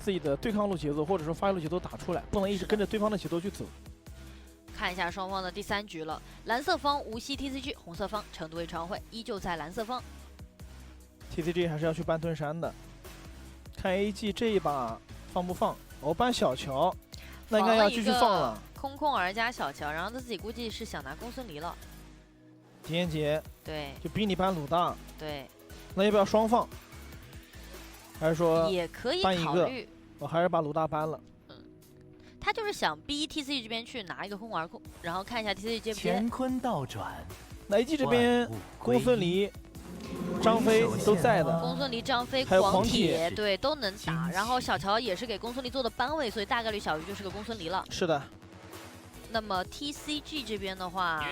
自己的对抗路节奏或者说发育路节奏打出来，不能一直跟着对方的节奏去走。看一下双方的第3局了，蓝色方无锡 TCG， 红色方成都卫传会依旧在蓝色方。TCG 还是要去搬盾山的，看 AG 这一把放不放？哦，搬小乔，那应该要继续放了。空空儿加小乔，然后他自己估计是想拿公孙离了。狄仁杰，对，就逼你搬鲁大，对，那要不要双放？还是说也可以搬一个？考虑。我还是把鲁大搬了。他就是想逼 TCG 这边去拿一个空儿控，然后看一下 TCG 接不接。乾坤倒转，那 AG 这边公孙离、张飞都在的，公孙离、张飞、还有狂狂铁对都能打。然后小乔也是给公孙离做的班位，所以大概率小鱼就是个公孙离了。是的。那么 TCG 这边的话，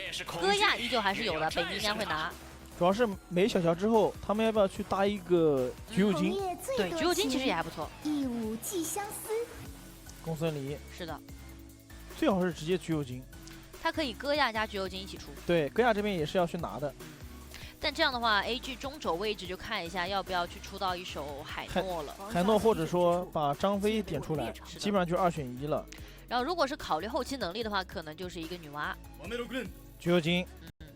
戈亚依旧还是有的，北京应该会拿。主要是没小乔之后，他们要不要去搭一个橘右京？对，橘右京其实也还不错。一舞寄相思。公孙离是的，最好是直接橘右京。他可以戈亚加橘右京一起出。对，戈亚这边也是要去拿的。但这样的话 ，AG 中轴位置就看一下要不要去出到一手海诺了。海诺或者说把张飞点出来，基本上就2选1了。然后如果是考虑后期能力的话，可能就是一个女娲。橘右京，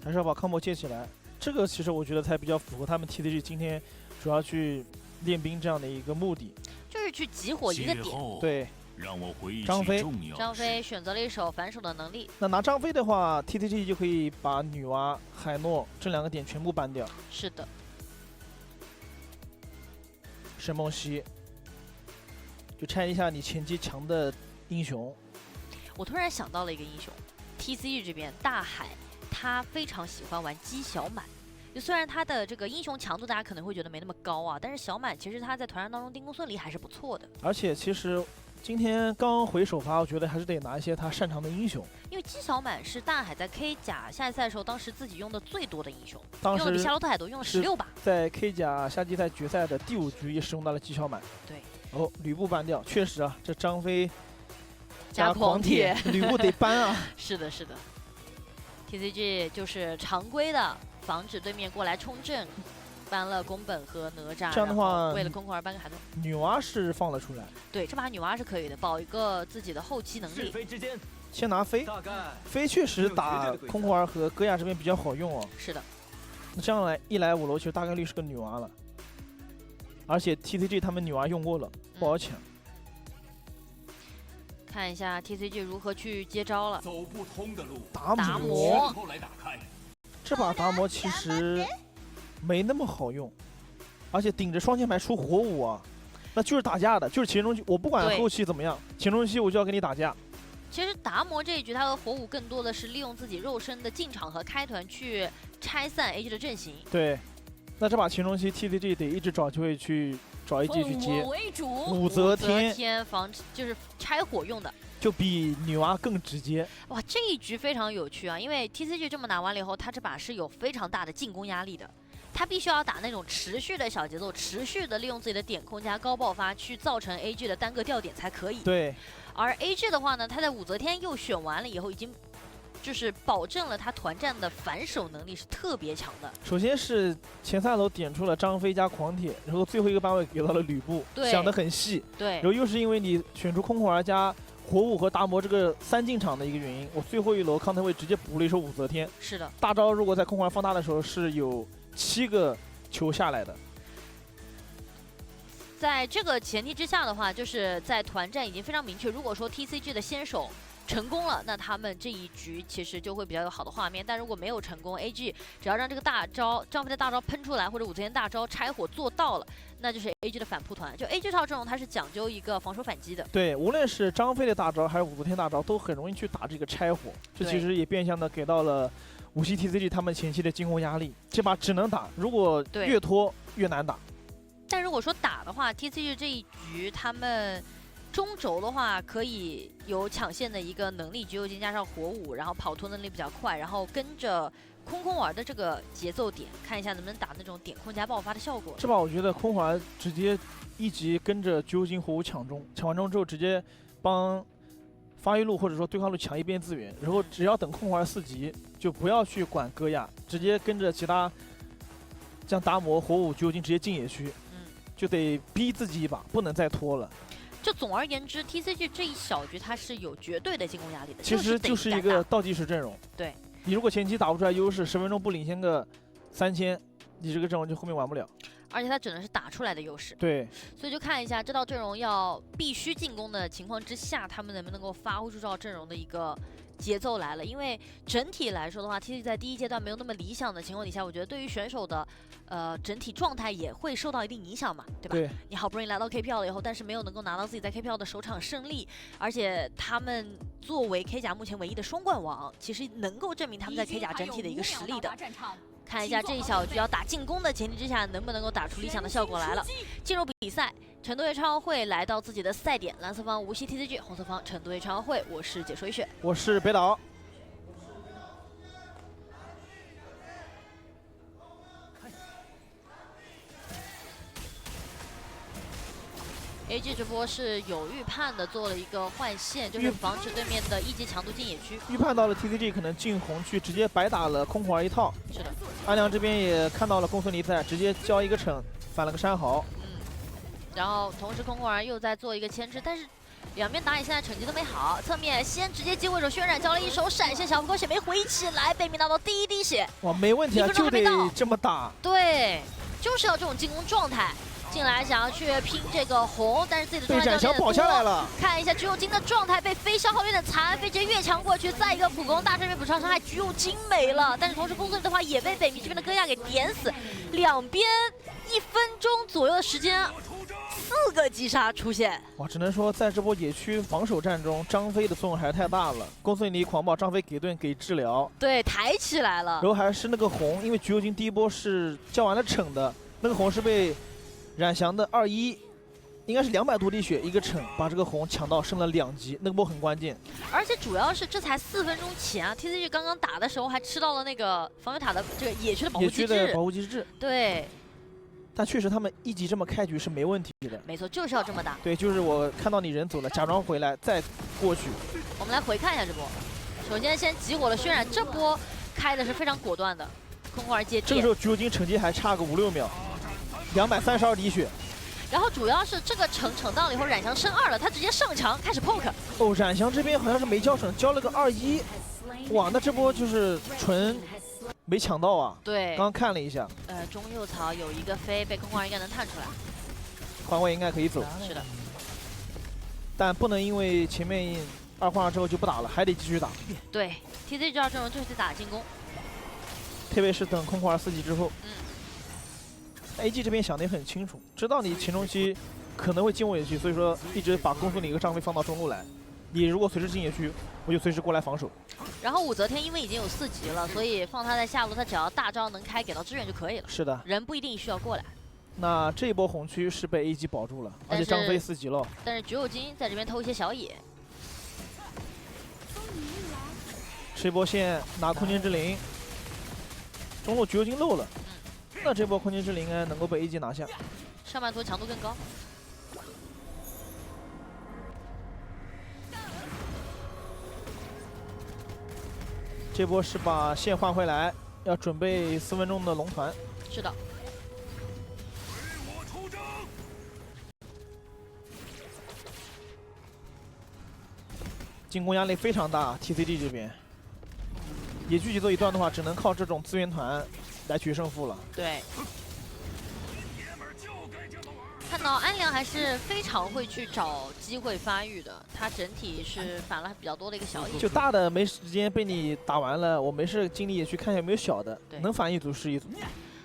还是要把康博借起来。这个其实我觉得才比较符合他们 TCG 今天主要去练兵这样的一个目的，就是去集火一个点。对。让我回忆张飞，张飞选择了一手反手的能力。那拿张飞的话 ，TCG 就可以把女娲、海诺这2个点全部搬掉。是的。沈梦溪，就拆一下你前期强的英雄。我突然想到了一个英雄 ，TCG 这边大海，他非常喜欢玩姬小满。就虽然他的这个英雄强度大家可能会觉得没那么高啊，但是小满其实他在团战当中盯公孙离还是不错的。而且其实今天刚回首发，我觉得还是得拿一些他擅长的英雄。因为姬小满是大海在 K 甲夏季赛的时候，当时自己用的最多的英雄，当时用的比夏洛特海多，用了16把。在 K 甲夏季赛决赛的第5局也使用到了姬小满。对。哦，吕布搬掉，确实啊，这张飞加狂铁，吕布得搬啊。是的，是的。TCG 就是常规的。防止对面过来冲阵，搬了宫本和哪吒。这样的话，为了空空而搬个海诺。女娲是放了出来。对，这把女娲是可以的，保一个自己的后期能力。先拿飞，飞确实打空空儿和戈亚这边比较好用哦。是的。那这样一来5楼，其实大概率是个女娲了。而且 TCG 他们女娲用过了，不好抢。看一下 TCG 如何去接招了。走不通的路，达摩。这把达摩其实没那么好用，而且顶着双键盘出火舞啊，那就是打架的，就是前中期，我不管后期怎么样，前中期我就要跟你打架。其实达摩这一局他和火舞更多的是利用自己肉身的进场和开团去拆散 AG 的阵型。对，那这把前中期 TCG 得一直找机会去找 AG 去接。武则天防就是拆火用的。就比女娲更直接。哇，这一局非常有趣啊！因为 TCG 这么拿完了以后，他这把是有非常大的进攻压力的，他必须要打那种持续的小节奏，持续的利用自己的点控加高爆发去造成 AG 的单个掉点才可以。对。而 AG 的话呢，他在武则天又选完了以后，已经就是保证了他团战的反手能力是特别强的。首先是前3楼点出了张飞加狂铁，然后最后一个班位给到了吕布，想得很细。对。然后又是因为你选出空空儿加火舞和达摩这个3进场的一个原因，我最后一楼康特卫直接补了一手武则天。是的，大招如果在空空儿放大的时候是有7个球下来的。在这个前提之下的话，就是在团战已经非常明确，如果说 TCG 的先手成功了，那他们这一局其实就会比较有好的画面。但如果没有成功 ，AG 只要让这个大招张飞的大招喷出来，或者武则天大招拆火做到了，那就是 AG 的反扑团。就 AG 这套阵容它是讲究一个防守反击的。对，无论是张飞的大招还是武则天大招，都很容易去打这个拆火。这其实也变相的给到了无锡 TCG 他们前期的进攻压力。这把只能打，如果越拖越难打。但如果说打的话 ，TCG 这一局他们中轴的话可以有抢线的一个能力，橘右京加上火舞，然后跑脱能力比较快，然后跟着空空儿的这个节奏点，看一下能不能打那种点控加爆发的效果。这把我觉得空环直接一级跟着橘右京火舞抢中，抢完中之后直接帮发育路或者说对抗路抢一边资源，然后只要等空环4级就不要去管戈亚，直接跟着其他像达摩、火舞、橘右京直接进野区。就得逼自己一把，不能再拖了。就总而言之 ，TCG 这一小局它是有绝对的进攻压力的。其实就是一个倒计时阵容。对，你如果前期打不出来优势，10分钟不领先个3000，你这个阵容就后面玩不了。而且它只能是打出来的优势。对，所以就看一下这套阵容要必须进攻的情况之下，他们能不能够发挥出这套阵容的一个节奏来了。因为整体来说的话 ，TCG 在第一阶段没有那么理想的情况底下，我觉得对于选手的整体状态也会受到一定影响嘛，对吧？对，你好不容易来到 KPL 了以后，但是没有能够拿到自己在 KPL 的首场胜利，而且他们作为 K 甲目前唯一的双冠王，其实能够证明他们在 K 甲整体的一个实力的。看一下这一小局要打进攻的前提之下，能不能够打出理想的效果来了。进入比赛，成都夜超会来到自己的赛点，蓝色方无锡 TCG， 红色方成都夜超会。我是解说一雪，我是北岛。AG 这波是有预判的，做了一个换线，就是防止对面的一级强度进野区。预判到了 TCG 可能进红区，直接白打了空环一套。是的，阿良这边也看到了公孙离在，直接交一个惩，反了个山豪。然后同时空环又在做一个牵制，但是两边打野现在成绩都没好。侧面先直接接位手渲染，交了一手闪现，小浮狗血没回起来，被命拿到第一滴血。哇，没问题啊，就得这么打。对，就是要这种进攻状态。进来想要去拼这个红，但是自己的状态被斩翔保下来了。看一下橘右京的状态被飞消耗有点残，飞直接越墙过去，再一个普攻大正面补上伤害，橘右京没了。但是同时公孙的话也被北迷这边的戈亚给点死，两边1分钟左右的时间，4个击杀出现。哇，只能说在这波野区防守战中，张飞的作用还是太大了。公孙离狂暴，张飞给盾给治疗，对，抬起来了。然后还是那个红，因为橘右京第一波是交完了惩的，那个红是被冉翔的2-1，应该是200多滴血一个惩，把这个红抢到升了2级，那个波很关键。而且主要是这才4分钟前啊 ，TCG 刚刚打的时候还吃到了那个防御塔的这个野区的保护机制。野区的保护机制。对。但确实他们1级这么开局是没问题的。没错，就是要这么打。对，就是我看到你人走了，假装回来再过去。我们来回看一下这波，首先先集火了渲染，这波开的是非常果断的，空环接电。这个时候橘右京成绩还差个5-6秒。232滴血，然后主要是这个惩到了以后，冉翔升2了，他直接上墙开始 poke。哦，冉翔这边好像是没交惩，交了个2-1，哇，那这波就是纯没抢到啊。对，刚刚看了一下，中右槽有一个飞被空环应该能探出来，环位应该可以走。是的，但不能因为前面2换2之后就不打了，还得继续打。对 ，TCG 这套阵容就是打进攻，特别是等空环4级之后。AG 这边想的也很清楚，知道你前中期可能会进我野区，所以说一直把公孙离和张飞放到中路来。你如果随时进野区，我就随时过来防守。然后武则天因为已经有4级了，所以放他在下路，他只要大招能开给到支援就可以了。是的，人不一定需要过来。那这一波红区是被 AG 保住了，而且张飞4级了。但是橘右京在这边偷一些小野。吃一波线拿空间之灵，中路橘右京漏了。那这波空间之灵应该能够被 AG 拿下。上半图强度更高。这波是把线换回来，要准备4分钟的龙团。是的。进攻压力非常大 ，TCG 这边。野区节奏一断的话，只能靠这种资源团来取胜负了。对。看到安良还是非常会去找机会发育的，他整体是反了比较多的一个小野。就大的没时间被你打完了，我没事精力也去看一下有没有小的，能反一组是一组。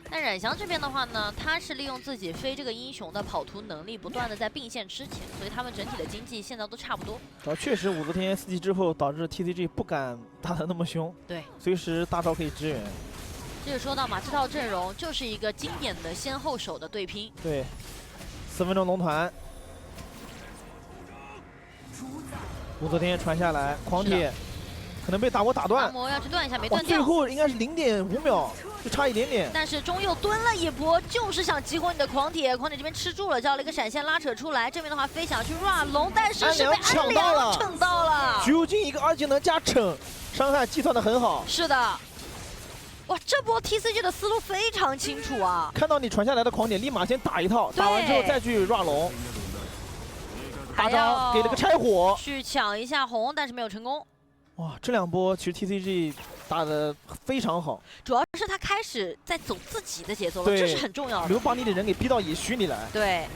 那冉翔这边的话呢，他是利用自己飞这个英雄的跑图能力，不断的在并线吃钱，所以他们整体的经济现在都差不多。确实武则天4级之后，导致 TCG 不敢打得那么凶，对，随时大招可以支援。这就说到嘛，这套阵容就是一个经典的先后手的对拼。对，4分钟龙团，武则天传下来，狂铁可能被大魔打断，大魔要去断一下，没断掉。最后应该是0.5秒，就差一点点。但是中右蹲了一波，就是想激活你的狂铁，狂铁这边吃住了，交了一个闪现拉扯出来。这边的话飞想去 run 龙，但是是被安良惩到了。橘右京一个2技能加惩，伤害计算的很好。是的。哇，这波 TCG 的思路非常清楚啊！看到你传下来的狂点，立马先打一套，打完之后再去 run 龙。大招给了个拆火，去抢一下红，但是没有成功。哇，这两波其实 TCG 打得非常好，主要是他开始在走自己的节奏了，对这是很重要的。没有把你的人给逼到野区里来。对，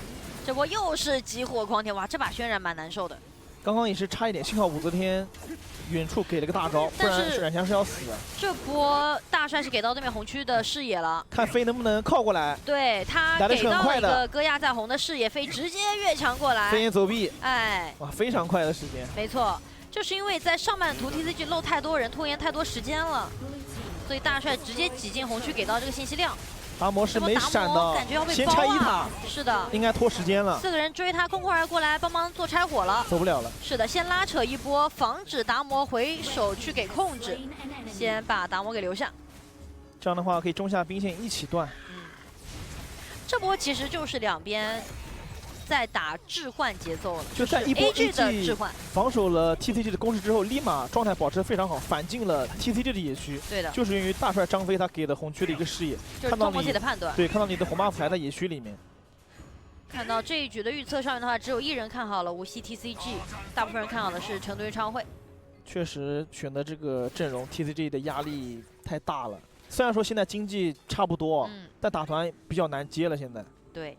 这波又是激活狂铁，哇，这把渲染蛮难受的。刚刚也是差一点，幸好武则天远处给了个大招，不然冉翔是要死的。这波大帅是给到对面红区的视野了，看飞能不能靠过来。对他来得给到了一很快的个戈亚在红的视野，飞直接越墙过来。飞檐走壁，哎，哇，非常快的时间。没错，就是因为在上半图 TCG 漏太多人，拖延太多时间了，所以大帅直接挤进红区给到这个信息量。达摩是没闪达摩到感觉要，被先包拆一塔，是的，应该拖时间了， 4个人追他，空空儿过来帮忙做拆火了。走不了了。是的，先拉扯一波，防止达摩回手去给控制，先把达摩给留下。这样的话可以中下兵线一起断。这波其实就是两边在打置换节奏了，就在一波 AG 的置 AG 换。防守了 TCG 的攻势之后，立马状态保持得非常好，反进了 TCG 的野区。对的，就是因为大帅张飞他给了红区的一个视野，看到就是通过自己你的判断。对，看到你的红 buff 还在野区里面。看到这一局的预测上面的话，只有1人看好了无锡 TCG， 大部分人看好的是成都演唱会。确实选择这个阵容 TCG 的压力太大了。虽然说现在经济差不多，但打团比较难接了。现在对。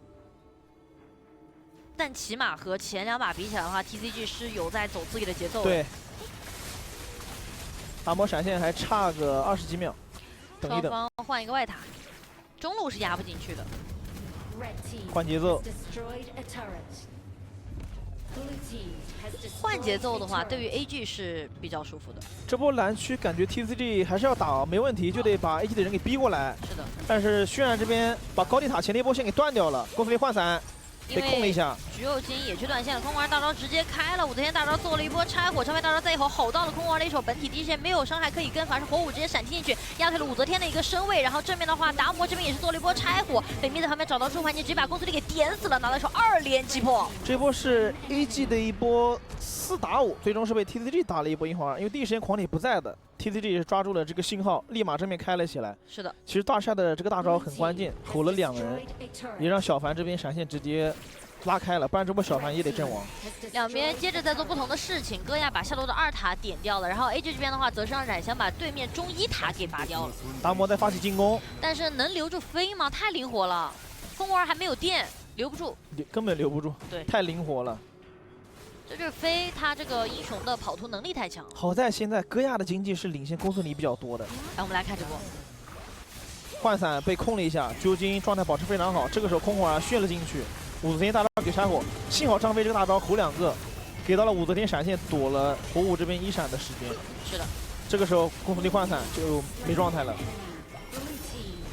但起码和前2把比起来的话 ，TCG 是有在走自己的节奏的。对。达摩闪现还差个20几秒，等一等。双方换一个外塔，中路是压不进去的。换节奏。换节奏的话，对于 AG 是比较舒服的。这波蓝区感觉 TCG 还是要打，没问题，就得把 AG 的人给逼过来。是的。但是渲染这边把高地塔前那波线给断掉了，公司里换伞。被控了一下，橘右京也去断线了，空玩大招直接开了，武则天大招做了一波拆火，长飞大招在一后吼到了空玩的一手本体第一线，没有伤害可以跟，反而是火舞直接闪进去，压退了武则天的一个身位。然后正面的话，达摩这边也是做了一波拆火，北密在旁边找到出环节，直接把公孙离给点死了，拿到手2连击破。这波是 AG 的一波4打5，最终是被 TCG 打了一波一晃，因为第一时间狂铁不在的 ，TCG 也是抓住了这个信号，立马正面开了起来。是的，其实大帅的这个大招很关键，吼了2人，也让小凡这边闪现直接拉开了，不然这波小凡也得阵亡。两边接着在做不同的事情，戈亚把下路的2塔点掉了，然后 AG 这边的话则是让冉翔把对面中1塔给拔掉了。达摩在发起进攻，但是能留住飞吗？太灵活了，风儿还没有电，留不住，根本留不住，对，太灵活了。这就是飞他这个英雄的跑图能力太强。好在现在戈亚的经济是领先公孙离比较多的。来，我们来看这波。幻伞被控了一下，究竟状态保持非常好。这个时候空火炫了进去，武则天大招给拆火，幸好张飞这个大招吼2个，给到了武则天闪现，躲了火舞这边1闪的时间。是的。这个时候公孙离换伞就没状态了。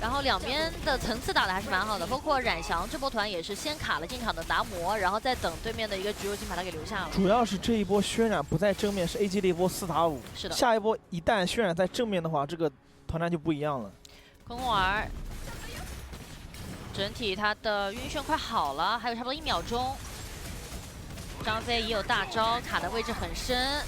然后两边的层次打的还是蛮好的，包括冉翔这波团也是先卡了进场的达摩，然后再等对面的一个橘右京把他给留下了。主要是这一波渲染不在正面，是 AG 的一波4打5。是的。下一波一旦渲染在正面的话，这个团战就不一样了。空儿整体他的晕眩快好了，还有差不多1秒钟。张飞也有大招，卡的位置很深。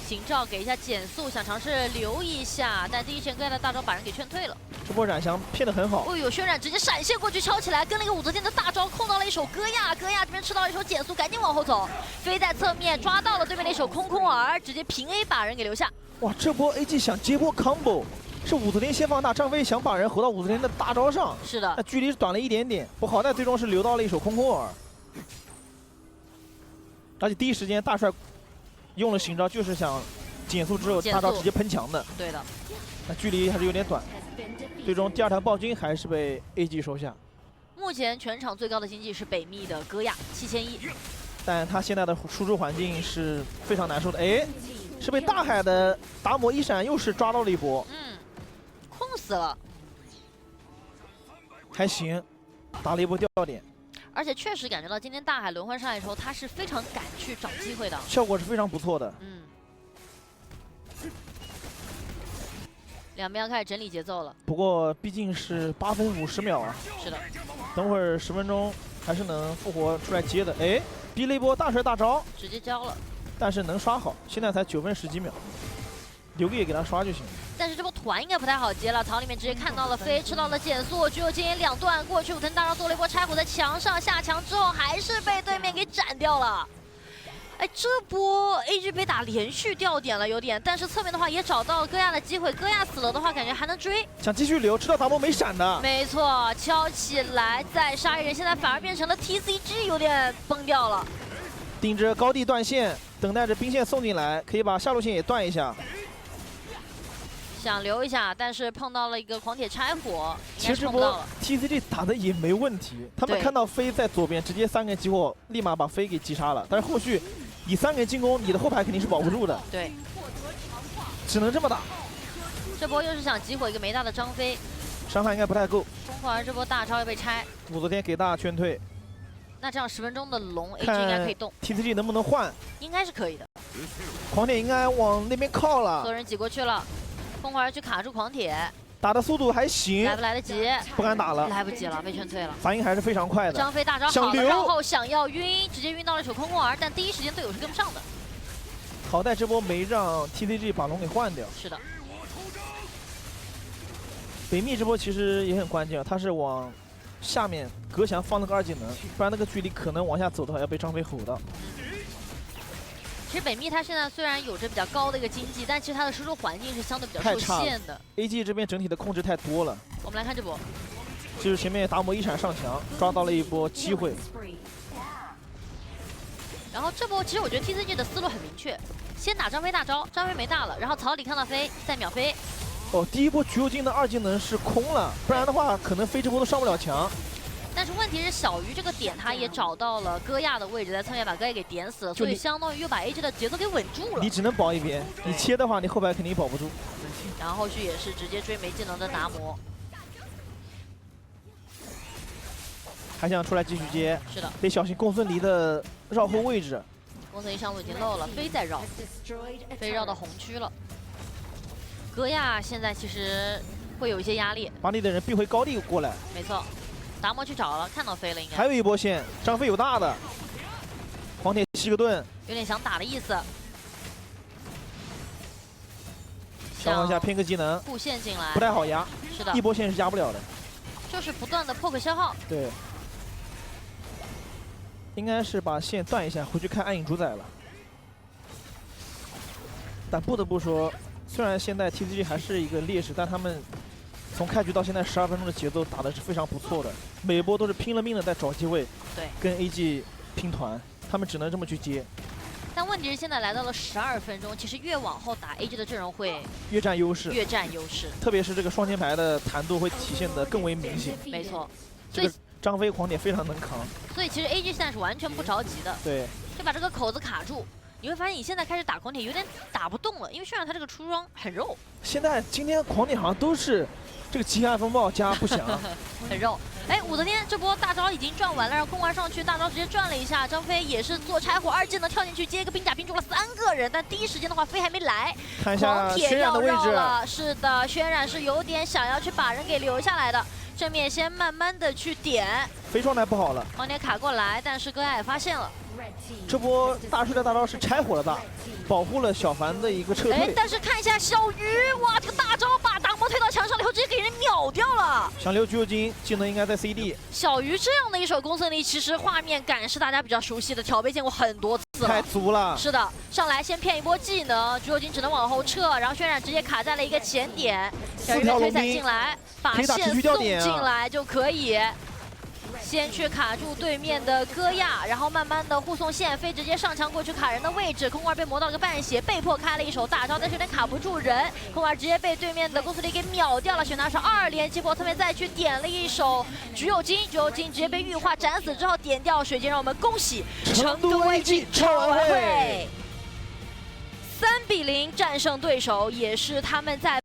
行照给一下减速，想尝试留一下，但第一时间戈亚的大招把人给劝退了。这波冉翔骗得很好。哦呦，渲染直接闪现过去敲起来，跟了一个武则天的大招，控到了一手戈亚，戈亚这边吃到了一手减速，赶紧往后走，飞在侧面抓到了对面的一手空儿，直接平 A 把人给留下。哇，这波 AG 想接波 combo， 是武则天先放大，张飞想把人吼到武则天的大招上。是的，那距离短了一点点，不好在最终是留到了一手空儿。而且第一时间大帅用了行招，就是想减速之后大招直接喷墙的。对的。那距离还是有点短，最终第2条暴君还是被 AG 收下。目前全场最高的经济是北密的戈亚7100，但他现在的输出环境是非常难受的。哎，是被大海的达摩1闪又是抓到了一波。控死了。还行，打了一波掉点。而且确实感觉到今天大海轮换上来的时候，他是非常敢去找机会的，效果是非常不错的。两边要开始整理节奏了。不过毕竟是8分50秒啊。是的。等会儿10分钟还是能复活出来接的。哎，逼了一波大帅大招，直接交了。但是能刷好，现在才9分10几秒，留个野给他刷就行。但是这波团应该不太好接了，槽里面直接看到了飞，吃到了减速，橘右京也2段过去，武藤大招做了一波拆火在墙上，下墙之后还是被对面给斩掉了。哎，这波 AG 被打连续掉点了，有点，但是侧面的话也找到了戈亚的机会，戈亚死了的话，感觉还能追。想继续留，知道达摩没闪的。没错，敲起来再杀一人，现在反而变成了 TCG 有点崩掉了。盯着高地断线，等待着兵线送进来，可以把下路线也断一下。想留一下，但是碰到了一个狂铁拆火，应该其实这波是碰不到了。 TCG 打的也没问题，他们对看到飞在左边，直接3个激活，立马把飞给击杀了。但是后续以3个进攻，你的后排肯定是保不住的，对，只能这么打。这波又是想激活一个没大的张飞，伤害应该不太够。疯狂这波大招要被拆，武则天给大劝退，那这样10分钟的龙 AG 看应该可以动， TCG 能不能换？应该是可以的。狂铁应该往那边靠所有了，人挤过去了，疯狂去卡住狂铁，打的速度还行来，不来得及？不敢打了，来不及了，被劝退了。反应还是非常快的。张飞大招好了，想留然后想要晕，直接晕到了手空空儿，但第一时间队友是跟不上的。好在这波没让 TCG 把龙给换掉。是的，北密这波其实也很关键，他是往下面隔墙放了个2技能，不然那个距离可能往下走的话要被张飞吼到。其实北密它现在虽然有着比较高的一个经济，但其实它的输出环境是相对比较受太差了限的。 AG 这边整体的控制太多了，我们来看这波，就是前面达摩一闪上墙，抓到了一波机会。然后这波其实我觉得 TCG 的思路很明确，先打张飞大招，张飞没大了，然后草里看到飞，再秒飞。哦，第一波橘右京的2技能是空了，不然的话可能飞这波都上不了墙。但是问题是小鱼这个点他也找到了戈亚的位置，在侧面把戈亚给点死了，所以就你相当于又把 AG 的节奏给稳住了你。只能保一边，你切的话你后排肯定保不住。然后后续也是直接追没技能的达摩。还想出来继续接，是的，得小心公孙离的绕后位置。公孙一上路已经漏了，飞在绕，飞绕到红区了。戈亚现在其实会有一些压力，把你的人逼回高地过来。没错，达摩去找了，看到飞了应该。还有一波线，张飞有大的，狂铁吸个盾，有点想打的意思，想往下偏个技能，布线进来不，太好压，是的一，波线是压不了的。就是不断的 poke 消耗。对，应该是把线断一下，回去看暗影主宰了。但不得不说，虽然现在 TCG 还是一个劣势，但他们从开局到现在12分钟的节奏打的是非常不错的，每一波都是拼了命的在找机会，对，跟 AG 拼团，他们只能这么去接，但问题是现在来到了12分钟，其实越往后打 AG 的阵容会越占优势，越占优势。特别是这个双前排的弹度会体现的更为明显。没错，这个张飞狂铁非常能扛，所以其实 AG 现在是完全不着急的，对，就把这个口子卡住。你会发现你现在开始打狂铁有点打不动了，因为渲染他这个出装很肉，现在今天狂铁好像都是这个极寒风暴加不祥，很肉。哎，武则天这波大招已经转完了，让空丸上去，大招直接转了一下，张飞也是做拆火2技能跳进去接一个兵甲，冰住了3个人，但第一时间的话飞还没来，看一下狂铁渲染要绕的位置，了，是的，渲染是有点想要去把人给留下来的，正面先慢慢的去点，飞状态不好了。狂铁卡过来，但是戈亚也发现了，这波大树的大招是拆火了大，保护了小凡的一个撤哎，退。但是看一下小鱼，哇，这个大招把达摩推到墙上了以后，直接给人秒掉了。想留橘右京，技能应该在 CD，小鱼这样的一手公孙离，其实画面感是大家比较熟悉的，条杯见过很多次太了。足了。是的，上来先骗一波技能，橘右京只能往后撤，然后渲染直接卡在了一个前点，小鱼被推散进来，把可以打线持续掉送点啊进来就可以。先去卡住对面的戈亚，然后慢慢的护送线飞，直接上墙过去卡人的位置。空儿被磨到了个半血，被迫开了一手大招，但是有点卡不住人。空儿直接被对面的公孙离给秒掉了，选他是2连击破，侧面再去点了一手橘右京，橘右京直接被玉化斩死之后点掉水晶，让我们恭喜成都 AG 超完会3比0战胜对手，也是他们在